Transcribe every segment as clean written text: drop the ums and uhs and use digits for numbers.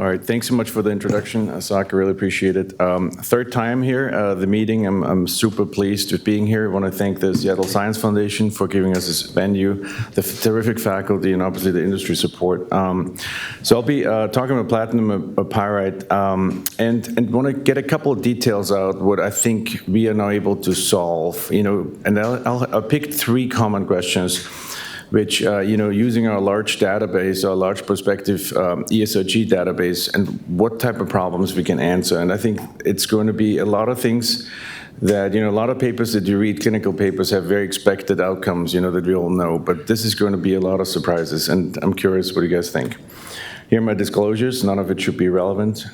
All right, thanks so much for the introduction, Asaka, really appreciate it. Third time here, the meeting, I'm super pleased with being here. I want to thank the Seattle Science Foundation for giving us this venue, the terrific faculty, and obviously the industry support. So I'll be talking about platinum pyrite, and want to get a couple of details out what I think we are now able to solve, and I'll pick three common questions which, using our large database, our large prospective ESRG database, and what type of problems we can answer. And I think it's going to be a lot of things that, a lot of papers that you read, clinical papers, have very expected outcomes, that we all know. But this is going to be a lot of surprises, and I'm curious what you guys think. Here are my disclosures. None of it should be relevant.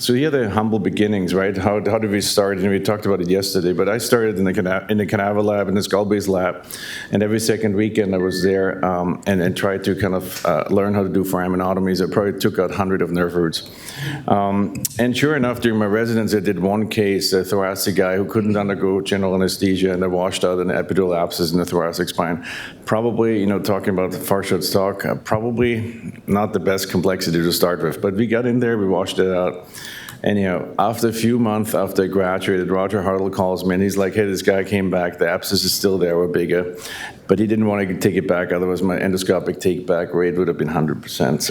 So here are the humble beginnings, right? How did we start? And we talked about it yesterday, but I started in the cadaver lab, in the skull base lab, and every second weekend I was there and tried to kind of learn how to do foraminotomies. I probably took out 100 of nerve roots. And sure enough, during my residence, I did one case, a thoracic guy who couldn't undergo general anesthesia, and I washed out an epidural abscess in the thoracic spine. Probably, talking about the Farshad's talk, probably not the best complexity to start with, but we got in there, we washed it out. And after a few months after I graduated, Roger Hartle calls me and he's like, hey, this guy came back, the abscess is still there, or bigger, but he didn't want to take it back, otherwise my endoscopic take-back rate would have been 100%.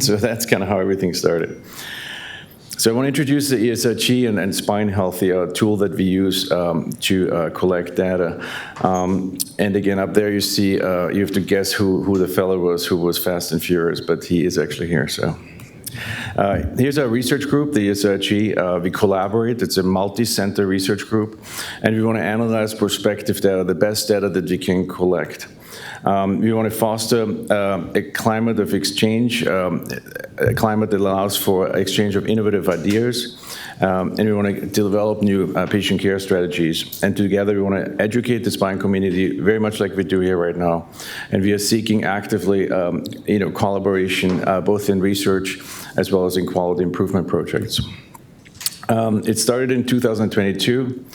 So that's kind of how everything started. So I want to introduce the ESRG and Spine Healthy, a tool that we use to collect data. And again, up there you see, you have to guess who the fellow was who was fast and furious, but he is actually here, so. Here's our research group, the ESRG. We collaborate. It's a multi-center research group, and we want to analyze prospective data, the best data that we can collect. We want to foster a climate of exchange, a climate that allows for exchange of innovative ideas, and we want to develop new patient care strategies. And together we want to educate the spine community very much like we do here right now. And we are seeking actively, collaboration both in research as well as in quality improvement projects. It started in 2022.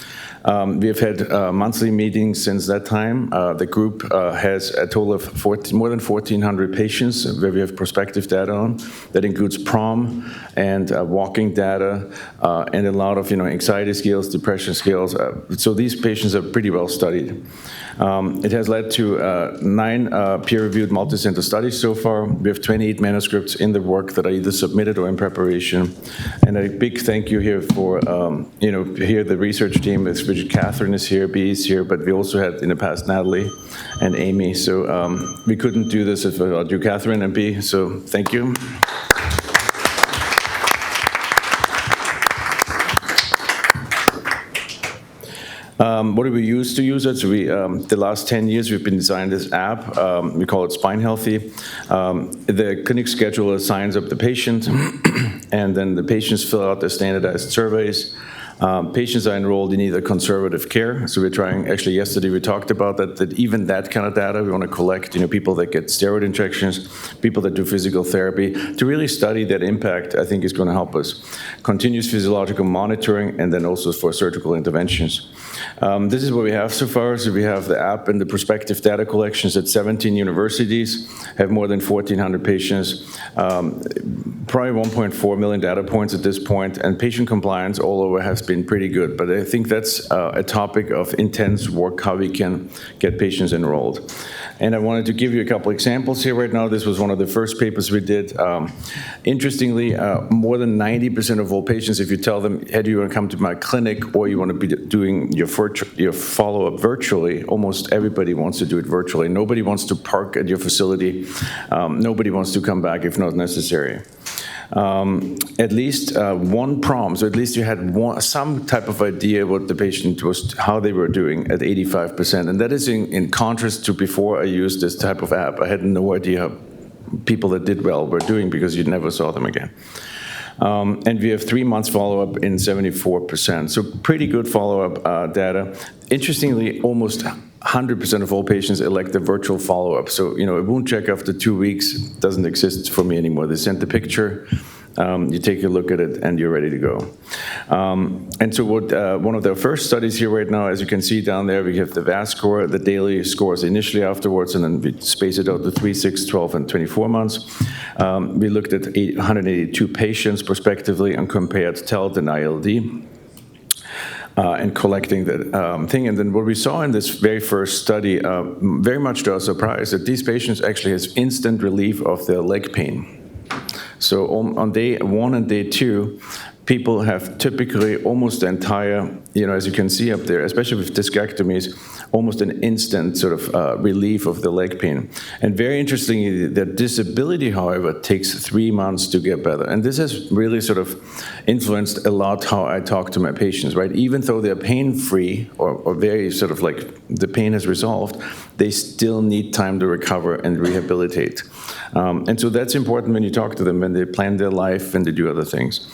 We have had monthly meetings since that time. The group has a total of more than 1,400 patients where we have prospective data on. That includes PROM and walking data and a lot of anxiety scales, depression scales. So these patients are pretty well studied. It has led to 9 peer-reviewed multi-center studies so far. We have 28 manuscripts in the work that are either submitted or in preparation. And a big thank you here for, here the research team, which Catherine is here, B is here, but we also had in the past Natalie and Amy. So we couldn't do this without you, Catherine and B, so thank you. What do we use to use it? So the last 10 years, we've been designing this app. We call it Spine Healthy. The clinic scheduler signs up the patient, and then the patients fill out their standardized surveys. Patients are enrolled in either conservative care. So we're trying, actually yesterday we talked about that even that kind of data, we want to collect, people that get steroid injections, people that do physical therapy, to really study that impact, I think is going to help us. Continuous physiological monitoring, and then also for surgical interventions. This is what we have so far. So we have the app and the prospective data collections at 17 universities, have more than 1,400 patients, probably 1.4 million data points at this point, and patient compliance all over has been pretty good. But I think that's a topic of intense work, how we can get patients enrolled. And I wanted to give you a couple examples here right now. This was one of the first papers we did. Interestingly, more than 90% of all patients, if you tell them, hey, do you want to come to my clinic or you want to be doing your follow-up virtually, almost everybody wants to do it virtually. Nobody wants to park at your facility. Nobody wants to come back if not necessary. At least one PROM, so at least you had some type of idea what the patient was, how they were doing at 85%. And that is in contrast to before I used this type of app. I had no idea how people that did well were doing because you never saw them again. And we have 3 months follow-up in 74%. So pretty good follow-up data. Interestingly, almost 100% of all patients elect the virtual follow-up. So, a wound check after 2 weeks doesn't exist for me anymore. They send the picture, you take a look at it, and you're ready to go. And so one of the first studies here right now, as you can see down there, we have the VAS score, the daily scores initially afterwards, and then we space it out to 3, 6, 12, and 24 months. We looked at 182 patients prospectively and compared TELT and ILD. And collecting the thing. And then what we saw in this very first study, very much to our surprise, that these patients actually have instant relief of their leg pain. So on day 1 and day 2, people have typically almost the entire, as you can see up there, especially with discectomies, almost an instant sort of relief of the leg pain. And very interestingly, the disability, however, takes 3 months to get better. And this has really sort of influenced a lot how I talk to my patients, right? Even though they're pain-free or very sort of like the pain has resolved, they still need time to recover and rehabilitate. And so that's important when you talk to them, when they plan their life and they do other things.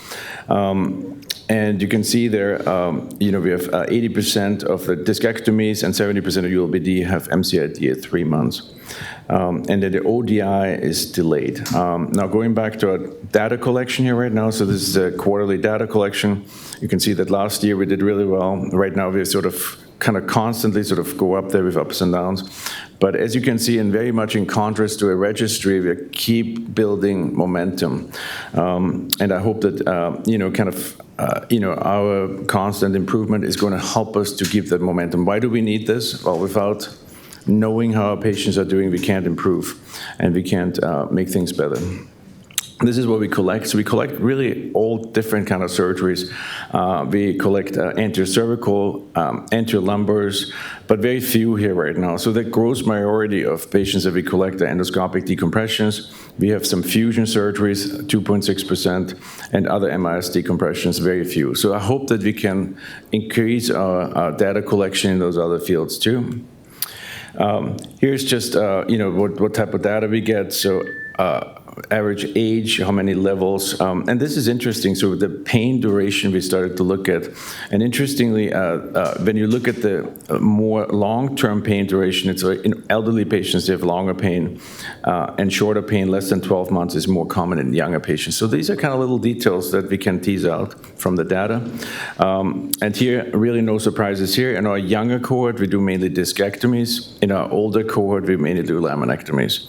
And you can see there, we have 80% of the discectomies and 70% of ULBD have MCID at 3 months. And then the ODI is delayed. Now going back to our data collection here right now, so this is a quarterly data collection. You can see that last year we did really well. Right now we sort of kind of constantly sort of go up there with ups and downs. But as you can see, and very much in contrast to a registry, we keep building momentum. And I hope that, our constant improvement is going to help us to keep that momentum. Why do we need this? Well, without knowing how our patients are doing, we can't improve, and we can't make things better. This is what we collect. So we collect really all different kind of surgeries. We collect anterior cervical, anterior lumbars, but very few here right now. So the gross majority of patients that we collect are endoscopic decompressions. We have some fusion surgeries, 2.6%, and other MIS decompressions, very few. So I hope that we can increase our data collection in those other fields too. Here's just, what type of data we get. So average age, how many levels, and this is interesting. So the pain duration we started to look at, and interestingly, when you look at the more long-term pain duration, it's in elderly patients, they have longer pain, and shorter pain, less than 12 months, is more common in younger patients. So these are kind of little details that we can tease out from the data. And here, really no surprises here. In our younger cohort, we do mainly discectomies. In our older cohort, we mainly do laminectomies.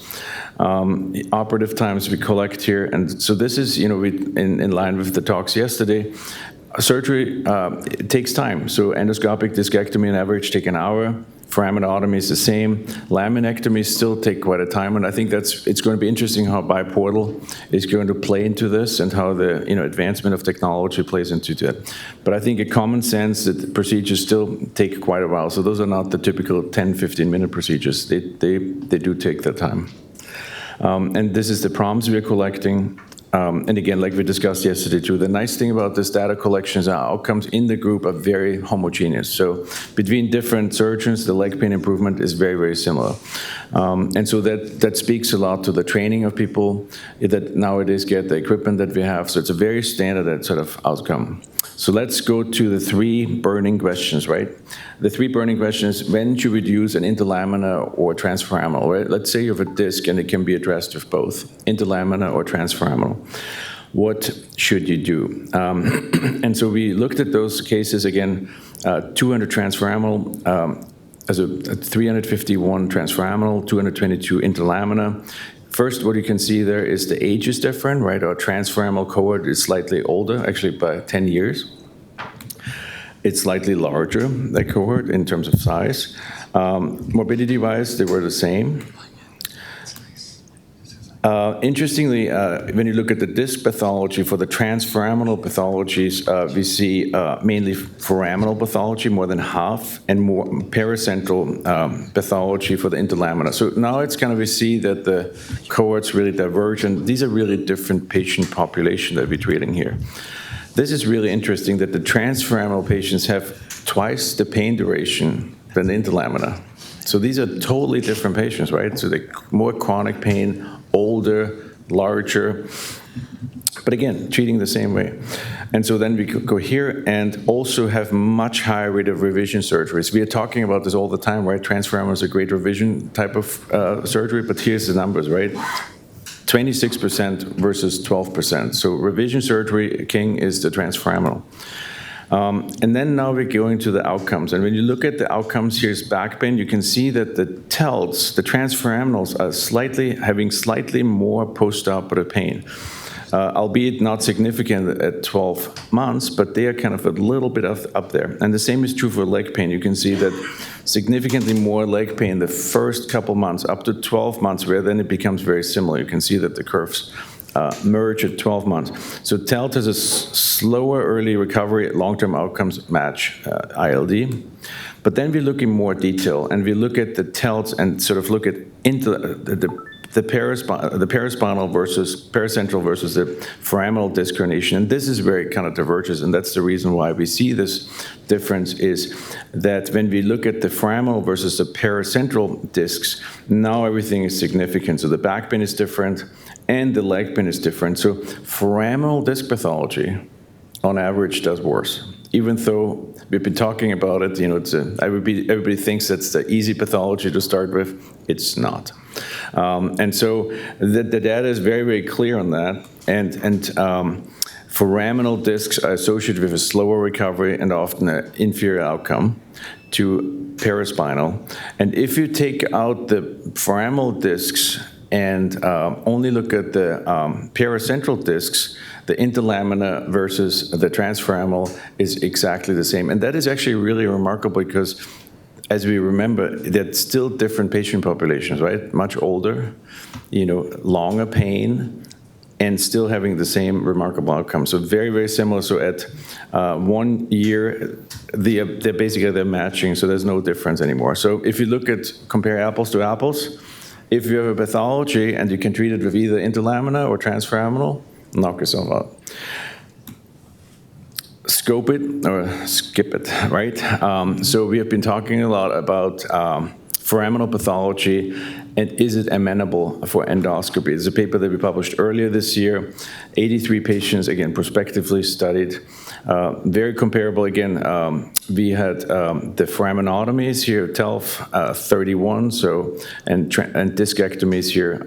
Operative times we collect here, and so this is, in line with the talks yesterday. Surgery, it takes time. So endoscopic discectomy on average take an hour. Foraminotomy is the same. Laminectomies still take quite a time, and I think it's going to be interesting how biportal is going to play into this and how the advancement of technology plays into that. But I think a common sense that procedures still take quite a while. So those are not the typical 10, 15-minute procedures. They do take their time. And this is the problems we are collecting. And again, like we discussed yesterday too, the nice thing about this data collection is our outcomes in the group are very homogeneous. So between different surgeons, the leg pain improvement is very, very similar. And so that speaks a lot to the training of people that nowadays get the equipment that we have. So it's a very standard sort of outcome. So let's go to the 3 burning questions, right? The 3 burning questions: when should we use an interlaminar or transforaminal, right? Let's say you have a disc and it can be addressed with both, interlaminar or transforaminal. What should you do? And so we looked at those cases again, 200 transforaminal, as a 351 transforaminal, 222 interlaminar. First, what you can see there is the age is different, right? Our transforaminal cohort is slightly older, actually by 10 years. It's slightly larger, that cohort, in terms of size. Morbidity-wise, they were the same. Interestingly, when you look at the disc pathology for the transforaminal pathologies, we see mainly foraminal pathology, more than half, and more paracentral pathology for the interlaminar. So now it's kind of, we see that the cohorts really diverge, and these are really different patient population that we're treating here. This is really interesting that the transforaminal patients have twice the pain duration than the interlaminar. So these are totally different patients, right? So they're more chronic pain, older, larger, but again, treating the same way. And so then we could go here and also have much higher rate of revision surgeries. We are talking about this all the time, right? Transforaminal is a great revision type of surgery, but here's the numbers, right? 26% versus 12%. So revision surgery king is the transforaminal. And then now we're going to the outcomes. And when you look at the outcomes, here's back pain. You can see that the TELTs, the transforaminals, are having slightly more postoperative pain, albeit not significant at 12 months, but they are kind of a little bit up there. And the same is true for leg pain. You can see that significantly more leg pain the first couple months, up to 12 months, where then it becomes very similar. You can see that the curves merge at 12 months. So TELT has a slower early recovery, long-term outcomes match ILD. But then we look in more detail, and we look at the TELTs and sort of look at into the paraspinal versus paracentral versus the foraminal disc herniation. And this is where it kind of diverges, and that's the reason why we see this difference is that when we look at the foraminal versus the paracentral discs, now everything is significant. So the back pain is different, and the leg pain is different. So foraminal disc pathology, on average, does worse. Even though we've been talking about it, everybody thinks that's the easy pathology to start with. It's not. And so the data is very, very clear on that. And foraminal discs are associated with a slower recovery and often an inferior outcome to paraspinal. And if you take out the foraminal discs and only look at the paracentral discs, the interlaminar versus the transforaminal is exactly the same. And that is actually really remarkable because, as we remember, that's still different patient populations, right? Much older, longer pain, and still having the same remarkable outcome. So very, very similar. So at 1 year, they're matching, so there's no difference anymore. So if you compare apples to apples, if you have a pathology and you can treat it with either interlaminar or transforaminal, knock yourself out. Scope it or skip it, right? So we have been talking a lot about foraminal pathology and is it amenable for endoscopy. There's a paper that we published earlier this year, 83 patients, again, prospectively studied. Very comparable, again, we had the foraminotomies here, TELF 31, and discectomies here.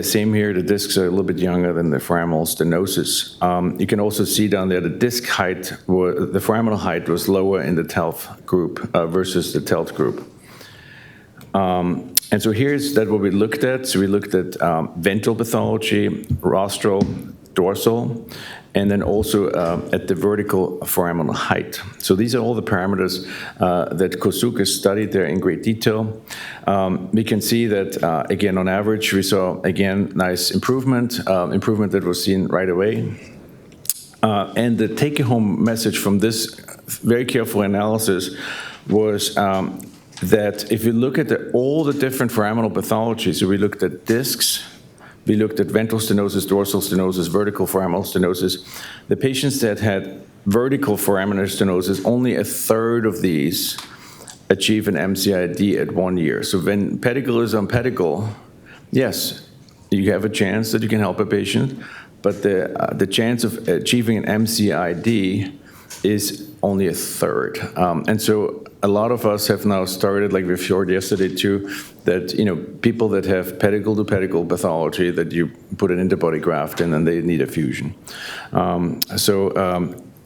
Same here, the discs are a little bit younger than the foraminal stenosis. You can also see down there the disc height, the foraminal height was lower in the TELF group versus the TELT group. And so here's what we looked at. So we looked at ventral pathology, rostral, dorsal, and then also at the vertical foraminal height. So these are all the parameters that Kosuke studied there in great detail. We can see that, again, on average, we saw, again, nice improvement that was seen right away. And the take-home message from this very careful analysis was that if you look at all the different foraminal pathologies, so we looked at discs, we looked at ventral stenosis, dorsal stenosis, vertical foraminal stenosis. The patients that had vertical foraminal stenosis, only a third of these achieve an MCID at 1 year. So when pedicle is on pedicle, yes, you have a chance that you can help a patient, but the chance of achieving an MCID is only a third. And so a lot of us have now started, like we showed yesterday too, that people that have pedicle to pedicle pathology, that you put an antibody graft in and they need a fusion.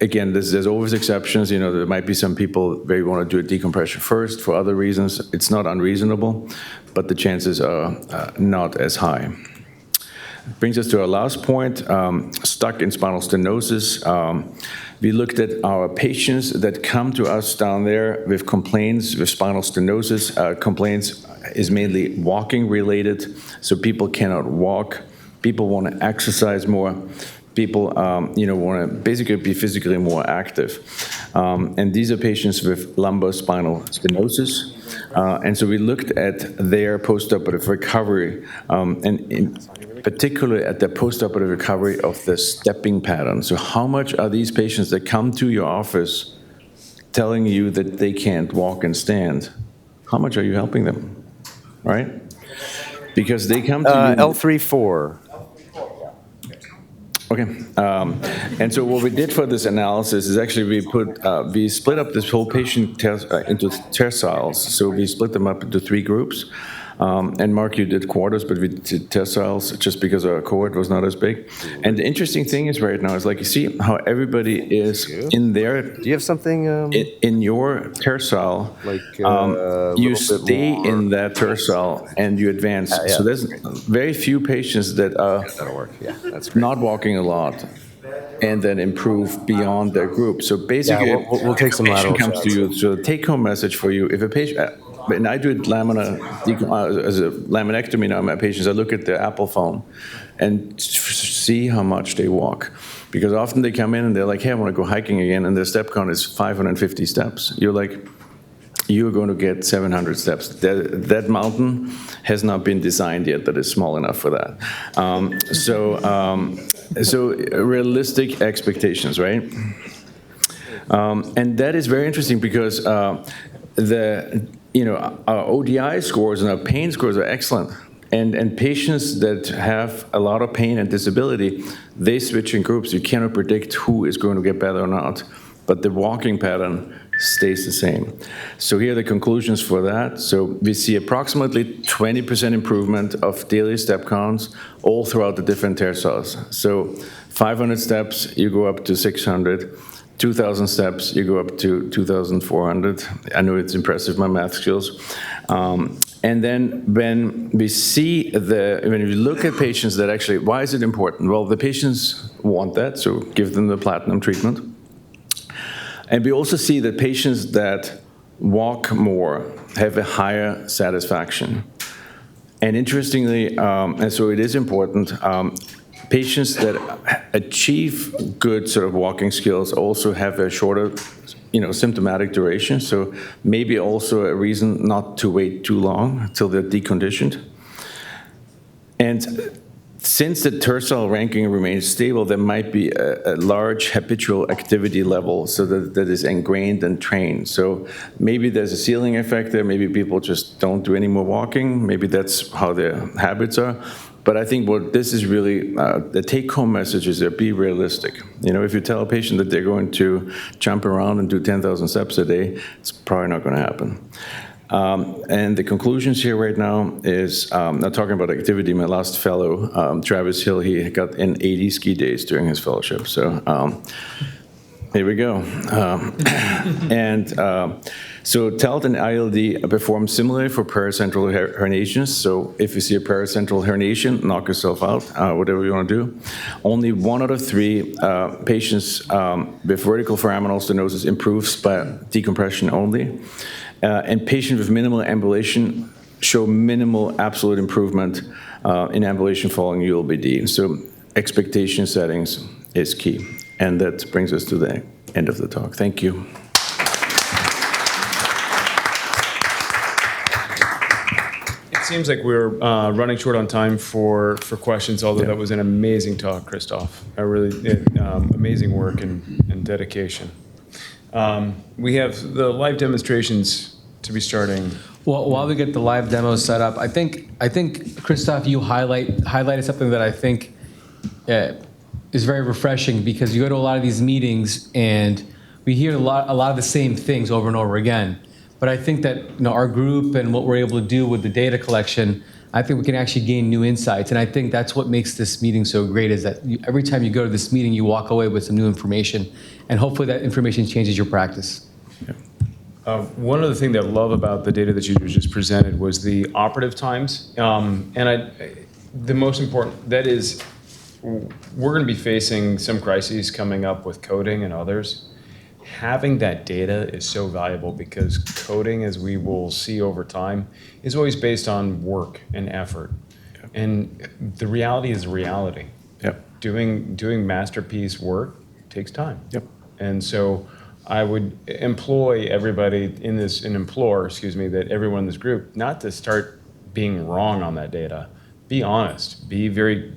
Again, there's always exceptions. There might be some people where you want to do a decompression first for other reasons. It's not unreasonable, but the chances are not as high. Brings us to our last point, stuck in spinal stenosis. We looked at our patients that come to us down there with complaints with spinal stenosis. Complaints is mainly walking related, so people cannot walk. People want to exercise more. People, want to basically be physically more active. And these are patients with lumbar spinal stenosis. And so we looked at their postoperative recovery, and particularly at the postoperative recovery of the stepping pattern. So how much are these patients that come to your office telling you that they can't walk and stand? How much are you helping them, right? Because they come to you... L34. Okay, and so what we did for this analysis is actually we split up this whole patient into terciles. So we split them up into 3 groups. And Mark, you did quarters, but we did tertiles just because our cohort was not as big. And the interesting thing is right now is like you see how everybody is in their. Do you have something? In your tertile, Like, you little bit stay more- in that tertile and you advance. Yeah. So there's very few patients that are That'll work. Yeah, that's great. not walking a lot and then improve beyond their group. So basically, Yeah, we'll take some a patient lateral comes to shots. you. So the take-home message for you: if a patient, and I do it as a laminectomy now, my patients, I look at the Apple phone and see how much they walk. Because often they come in and they're like, hey, I want to go hiking again, and their step count is 550 steps. You're like, you're going to get 700 steps. That mountain has not been designed yet that is small enough for that. So realistic expectations, right? And that is very interesting because our ODI scores and our pain scores are excellent. And patients that have a lot of pain and disability, they switch in groups. You cannot predict who is going to get better or not, but the walking pattern stays the same. So here are the conclusions for that. So we see approximately 20% improvement of daily step counts all throughout the different tertiles. So 500 steps, you go up to 600. 2,000 steps, you go up to 2,400. I know it's impressive, my math skills. And then when we see when we look at patients that actually, why is it important? Well, the patients want that, so give them the platinum treatment. And we also see that patients that walk more have a higher satisfaction. And interestingly, and so it is important, patients that achieve good sort of walking skills also have a shorter, symptomatic duration. So maybe also a reason not to wait too long until they're deconditioned. And since the tertile ranking remains stable, there might be a large habitual activity level so that is ingrained and trained. So maybe there's a ceiling effect there. Maybe people just don't do any more walking. Maybe that's how their habits are. But I think what this is really, the take-home message is that be realistic. If you tell a patient that they're going to jump around and do 10,000 steps a day, it's probably not going to happen. And the conclusions here right now is, now talking about activity, my last fellow, Travis Hill, he got in 80 ski days during his fellowship. So here we go. So TELT and ILD perform similarly for paracentral herniations. So if you see a paracentral herniation, knock yourself out, whatever you want to do. Only 1 out of 3 patients with vertical foraminal stenosis improves by decompression only. And patients with minimal ambulation show minimal absolute improvement in ambulation following ULBD. So expectation settings is key. And that brings us to the end of the talk. Thank you. It seems like we're running short on time for questions, although that was an amazing talk, Christoph. Amazing work and dedication. We have the live demonstrations to be starting. Well, while we get the live demo set up, I think Christoph, you highlighted something that I think is very refreshing, because you go to a lot of these meetings and we hear a lot of the same things over and over again. But I think that our group and what we're able to do with the data collection, I think we can actually gain new insights. And I think that's what makes this meeting so great, is that every time you go to this meeting, you walk away with some new information, and hopefully that information changes your practice. Yeah. One other thing that I love about the data that you just presented was the operative times. The most important, that is, we're going to be facing some crises coming up with coding and others. Having that data is so valuable, because coding, as we will see over time, is always based on work and effort. Yep. And the reality is reality. Yep. Doing masterpiece work takes time. Yep. And so I would implore everybody that everyone in this group, not to start being wrong on that data. Be honest. Be very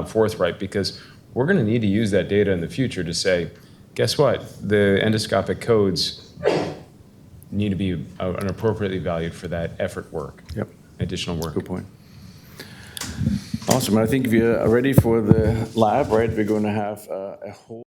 forthright, because we're going to need to use that data in the future to say, guess what? The endoscopic codes need to be appropriately valued for that effort work. Yep. Additional work. Good point. Awesome. I think we are ready for the lab, right? We're going to have a whole